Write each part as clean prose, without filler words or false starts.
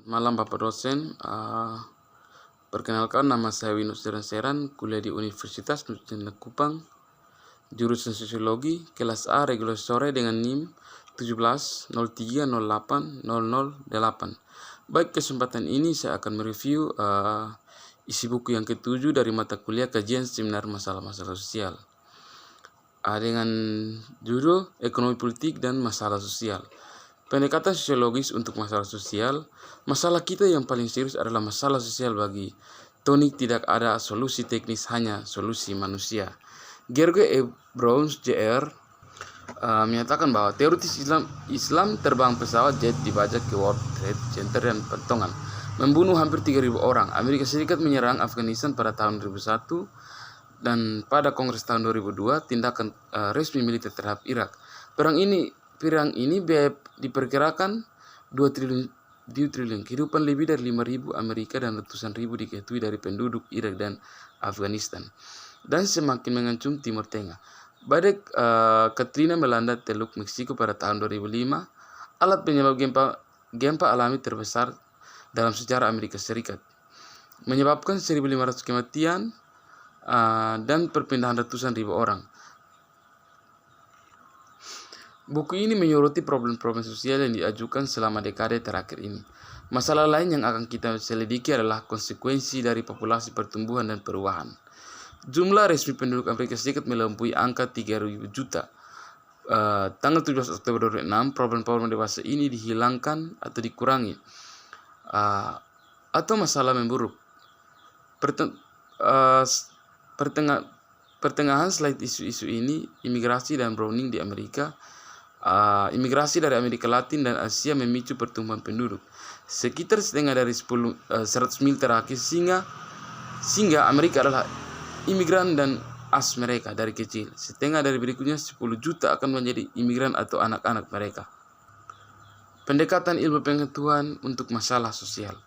Malam Bapak dosen. Perkenalkan, nama saya Winus Seran, kuliah di Universitas Nusantara Kupang, jurusan Sosiologi, kelas A, regular sore dengan NIM 1703080008. Baik, kesempatan ini saya akan mereview isi buku yang ke-7 dari mata kuliah kajian seminar masalah-masalah sosial dengan judul Ekonomi Politik dan Masalah Sosial. Pendekatan sosiologis untuk masalah sosial. Masalah kita yang paling serius adalah masalah sosial bagi Tony. Tidak ada solusi teknis, hanya solusi manusia. Gerge E. Browns Jr. Menyatakan bahwa teoritis Islam terbang pesawat jet dibajak ke World Trade Center dan potongan, membunuh hampir 3.000 orang. Amerika Serikat menyerang Afghanistan pada tahun 2001 dan pada Kongres tahun 2002 tindakan resmi militer terhadap Irak. Perang ini biaya diperkirakan 2 triliun. Kehidupan lebih dari 5.000 Amerika dan ratusan ribu diketahui dari penduduk Irak dan Afghanistan. Dan semakin mengancam Timur Tengah. Badai Katrina melanda Teluk Meksiko pada tahun 2005. Alat penyebab gempa alami terbesar dalam sejarah Amerika Serikat. Menyebabkan 1.500 kematian dan perpindahan ratusan ribu orang. Buku ini menyoroti problem-problem sosial yang diajukan selama dekade terakhir ini. Masalah lain yang akan kita selidiki adalah konsekuensi dari populasi, pertumbuhan, dan perubahan. Jumlah resmi penduduk Amerika Serikat melampaui angka 3.000 juta. Tanggal 17 Oktober 2006, problem-problem dewasa ini dihilangkan atau dikurangi. Atau masalah memburuk. Pertengahan slide isu-isu ini, imigrasi dan Browning di Amerika. Imigrasi dari Amerika Latin dan Asia memicu pertumbuhan penduduk. Sekitar setengah dari 100 mil terakhir sehingga Amerika adalah imigran dan mereka dari kecil. Setengah dari berikutnya 10 juta akan menjadi imigran atau anak-anak mereka. Pendekatan ilmu pengetahuan untuk masalah sosial.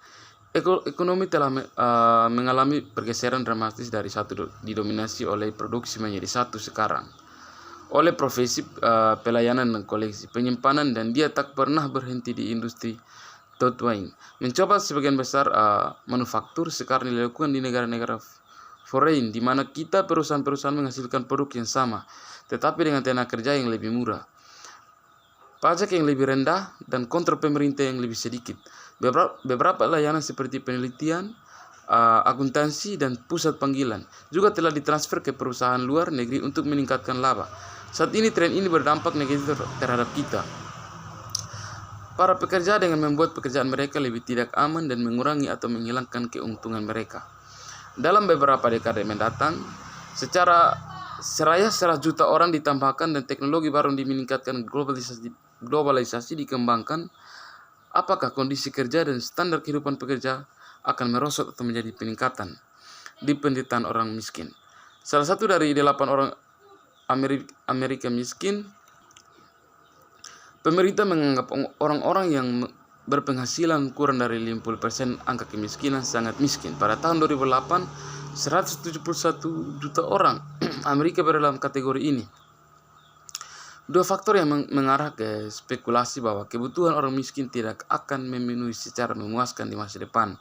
Ekonomi telah mengalami pergeseran dramatis dari satu didominasi oleh produksi menjadi satu sekarang oleh profesi pelayanan dan koleksi, penyimpanan, dan dia tak pernah berhenti di industri Totwain. Mencoba sebagian besar manufaktur sekarang dilakukan di negara-negara foreign, di mana kita perusahaan-perusahaan menghasilkan produk yang sama, tetapi dengan tenaga kerja yang lebih murah, pajak yang lebih rendah, dan kontrol pemerintah yang lebih sedikit. Beberapa layanan seperti penelitian, akuntansi, dan pusat panggilan juga telah ditransfer ke perusahaan luar negeri untuk meningkatkan laba. Saat ini tren ini berdampak negatif terhadap kita, para pekerja, dengan membuat pekerjaan mereka lebih tidak aman dan mengurangi atau menghilangkan keuntungan mereka. Dalam beberapa dekade mendatang, secara seraya 100 juta orang ditambahkan dan teknologi baru meningkatkan, globalisasi dikembangkan. Apakah kondisi kerja dan standar kehidupan pekerja akan merosot atau menjadi peningkatan di penderitaan orang miskin? Salah satu dari 8 orang Amerika miskin, pemerintah menganggap orang-orang yang berpenghasilan kurang dari 50% angka kemiskinan sangat miskin. Pada tahun 2008, 171 juta orang Amerika berada dalam kategori ini. Dua faktor yang mengarah ke spekulasi bahwa kebutuhan orang miskin tidak akan memenuhi secara memuaskan di masa depan.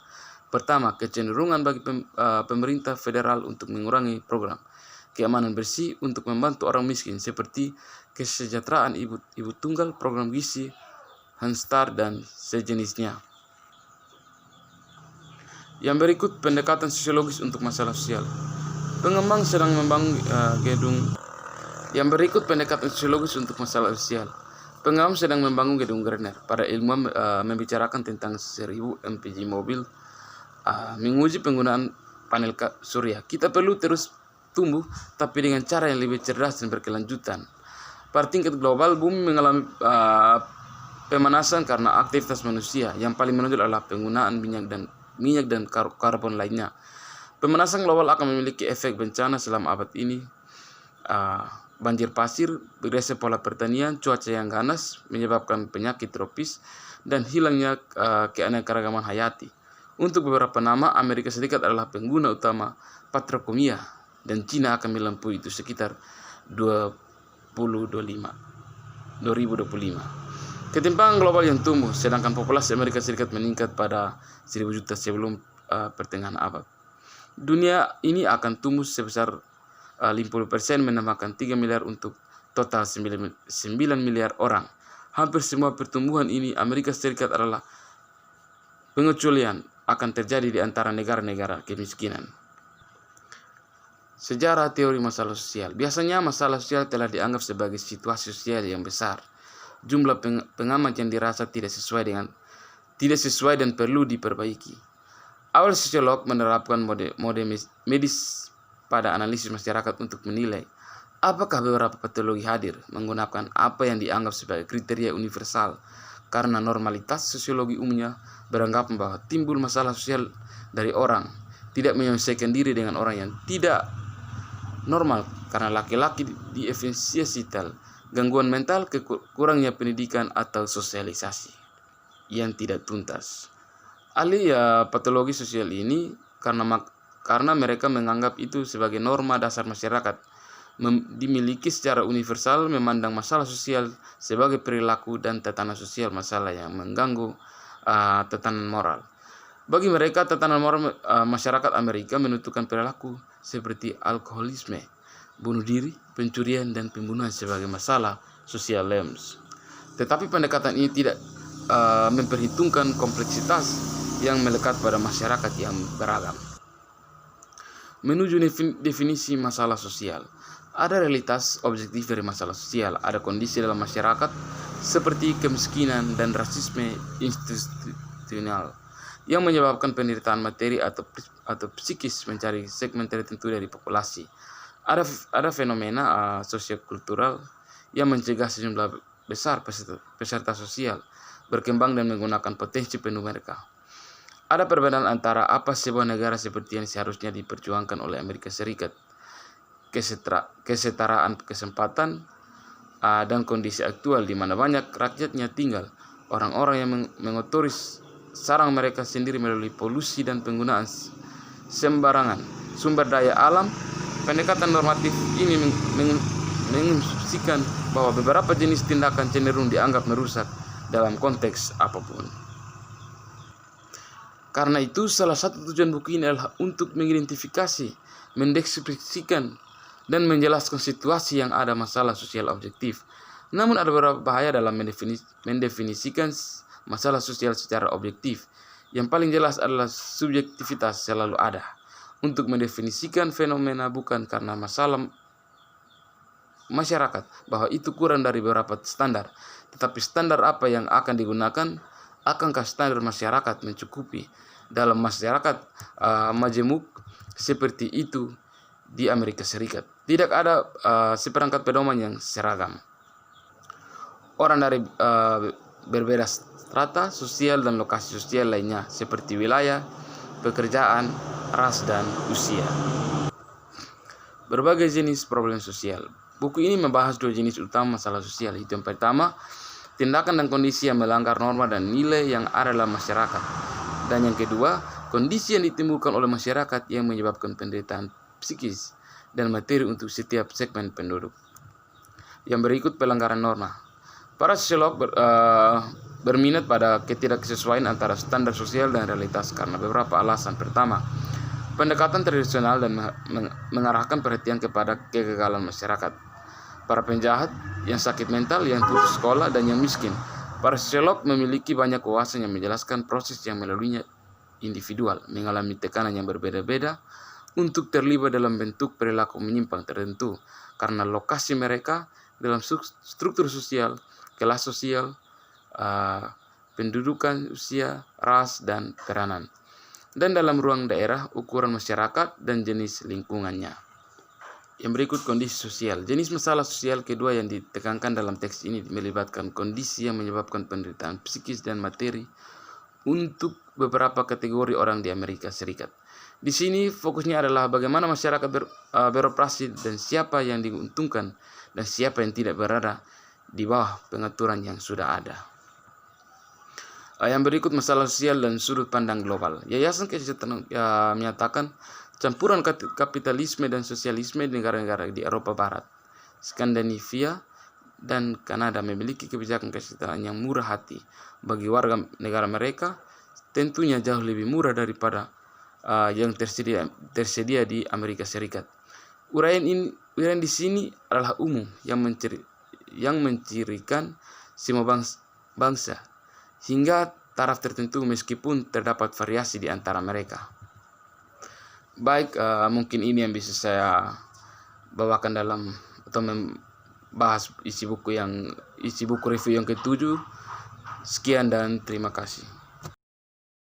Pertama, kecenderungan bagi pemerintah federal untuk mengurangi program keamanan bersih untuk membantu orang miskin seperti kesejahteraan ibu tunggal, program gizi, Head Start, dan sejenisnya. Yang berikut pendekatan sosiologis untuk masalah sosial. Pengembang sedang membangun gedung. Yang berikut pendekatan sosiologis untuk masalah sosial. Pengembang sedang membangun gedung Gardner. Para ilmuwan membicarakan tentang 1.000 MPG mobil menguji penggunaan panel surya. Kita perlu terus tumbuh, tapi dengan cara yang lebih cerdas dan berkelanjutan. Pada tingkat global, bumi mengalami pemanasan karena aktivitas manusia. Yang paling menonjol adalah penggunaan minyak dan karbon lainnya. Pemanasan global akan memiliki efek bencana selama abad ini. Banjir pasir, bergeser pola pertanian, cuaca yang ganas menyebabkan penyakit tropis, dan hilangnya keanekaragaman hayati. Untuk beberapa nama, Amerika Serikat adalah pengguna utama petrokomia, dan Cina akan melampaui itu sekitar 2025. Ketimpangan global yang tumbuh, sedangkan populasi Amerika Serikat meningkat pada 1000 juta sebelum pertengahan abad. Dunia ini akan tumbuh sebesar 50%, menambahkan 3 miliar untuk total 9 miliar orang. Hampir semua pertumbuhan ini Amerika Serikat adalah pengecualian akan terjadi di antara negara-negara kemiskinan. Sejarah teori masalah sosial. Biasanya masalah sosial telah dianggap sebagai situasi sosial yang besar. Jumlah pengamat yang dirasa tidak sesuai dan perlu diperbaiki. Awal sosiolog menerapkan mode medis pada analisis masyarakat untuk menilai apakah beberapa patologi hadir, menggunakan apa yang dianggap sebagai kriteria universal, karena normalitas sosiologi umumnya beranggapan bahwa timbul masalah sosial dari orang tidak menyelesaikan diri dengan orang yang tidak normal, karena laki-laki diefisiensital, gangguan mental, kurangnya pendidikan atau sosialisasi yang tidak tuntas. Ahli patologi sosial ini karena mereka menganggap itu sebagai norma dasar masyarakat, dimiliki secara universal, memandang masalah sosial sebagai perilaku dan tatanan sosial masalah yang mengganggu tatanan moral. Bagi mereka, tatanan moral masyarakat Amerika menentukan perilaku seperti alkoholisme, bunuh diri, pencurian, dan pembunuhan sebagai masalah sosial lems. Tetapi pendekatan ini tidak memperhitungkan kompleksitas yang melekat pada masyarakat yang beragam. Menuju definisi masalah sosial. Ada realitas objektif dari masalah sosial, ada kondisi dalam masyarakat seperti kemiskinan dan rasisme institusional yang menyebabkan penderitaan materi atau psikis mencari segmen tertentu dari populasi. Ada fenomena sosiokultural yang mencegah sejumlah besar peserta sosial berkembang dan menggunakan potensi penuh mereka. Ada perbedaan antara apa sebuah negara seperti yang seharusnya diperjuangkan oleh Amerika Serikat, kesetaraan kesempatan, dan kondisi aktual di mana banyak rakyatnya tinggal orang-orang yang mengotori sarang mereka sendiri melalui polusi dan penggunaan sembarangan sumber daya alam. Pendekatan normatif ini menginstruksikan bahwa beberapa jenis tindakan cenderung dianggap merusak dalam konteks apapun. Karena itu, salah satu tujuan buku ini adalah untuk mengidentifikasi, mendeskripsikan, dan menjelaskan situasi yang ada masalah sosial objektif. Namun ada beberapa bahaya dalam mendefinisikan masalah sosial secara objektif. Yang paling jelas adalah subjektivitas selalu ada. Untuk mendefinisikan fenomena bukan karena masalah masyarakat, bahwa itu kurang dari beberapa standar, tetapi standar apa yang akan digunakan, akankah standar masyarakat mencukupi dalam masyarakat majemuk seperti itu di Amerika Serikat. Tidak ada seperangkat pedoman yang seragam. Orang dari berbeda strata sosial dan lokasi sosial lainnya seperti wilayah, pekerjaan, ras, dan usia. Berbagai jenis problem sosial. Buku ini membahas dua jenis utama masalah sosial. Itu yang pertama, tindakan dan kondisi yang melanggar norma dan nilai yang ada dalam masyarakat. Dan yang kedua, kondisi yang ditimbulkan oleh masyarakat yang menyebabkan penderitaan psikis dan materi untuk setiap segmen penduduk. Yang berikut pelanggaran norma. Para sosiolog berminat pada ketidaksesuaian antara standar sosial dan realitas karena beberapa alasan. Pertama, pendekatan tradisional dan mengarahkan perhatian kepada kegagalan masyarakat. Para penjahat, yang sakit mental, yang putus sekolah, dan yang miskin. Para sosiolog memiliki banyak wawasan yang menjelaskan proses yang melaluinya individual mengalami tekanan yang berbeda-beda untuk terlibat dalam bentuk perilaku menyimpang tertentu karena lokasi mereka dalam struktur sosial, kelas sosial, pendudukan, usia, ras, dan peranan. Dan dalam ruang daerah, ukuran masyarakat, dan jenis lingkungannya. Yang berikut kondisi sosial. Jenis masalah sosial kedua yang ditekankan dalam teks ini melibatkan kondisi yang menyebabkan penderitaan psikis dan materi untuk beberapa kategori orang di Amerika Serikat. Di sini fokusnya adalah bagaimana masyarakat beroperasi dan siapa yang diuntungkan dan siapa yang tidak berada di bawah pengaturan yang sudah ada. Yang berikut masalah sosial dan sudut pandang global. Yayasan Kesejahteraan menyatakan campuran kapitalisme dan sosialisme di negara-negara di Eropa Barat, Skandinavia, dan Kanada memiliki kebijakan kesetaraan yang murah hati bagi warga negara mereka, tentunya jauh lebih murah daripada yang tersedia di Amerika Serikat. Uraian di sini adalah umum yang mencirikan semua bangsa hingga taraf tertentu meskipun terdapat variasi di antara mereka. Baik, mungkin ini yang bisa saya bawakan dalam atau membahas isi buku review yang ke-7. Sekian dan terima kasih.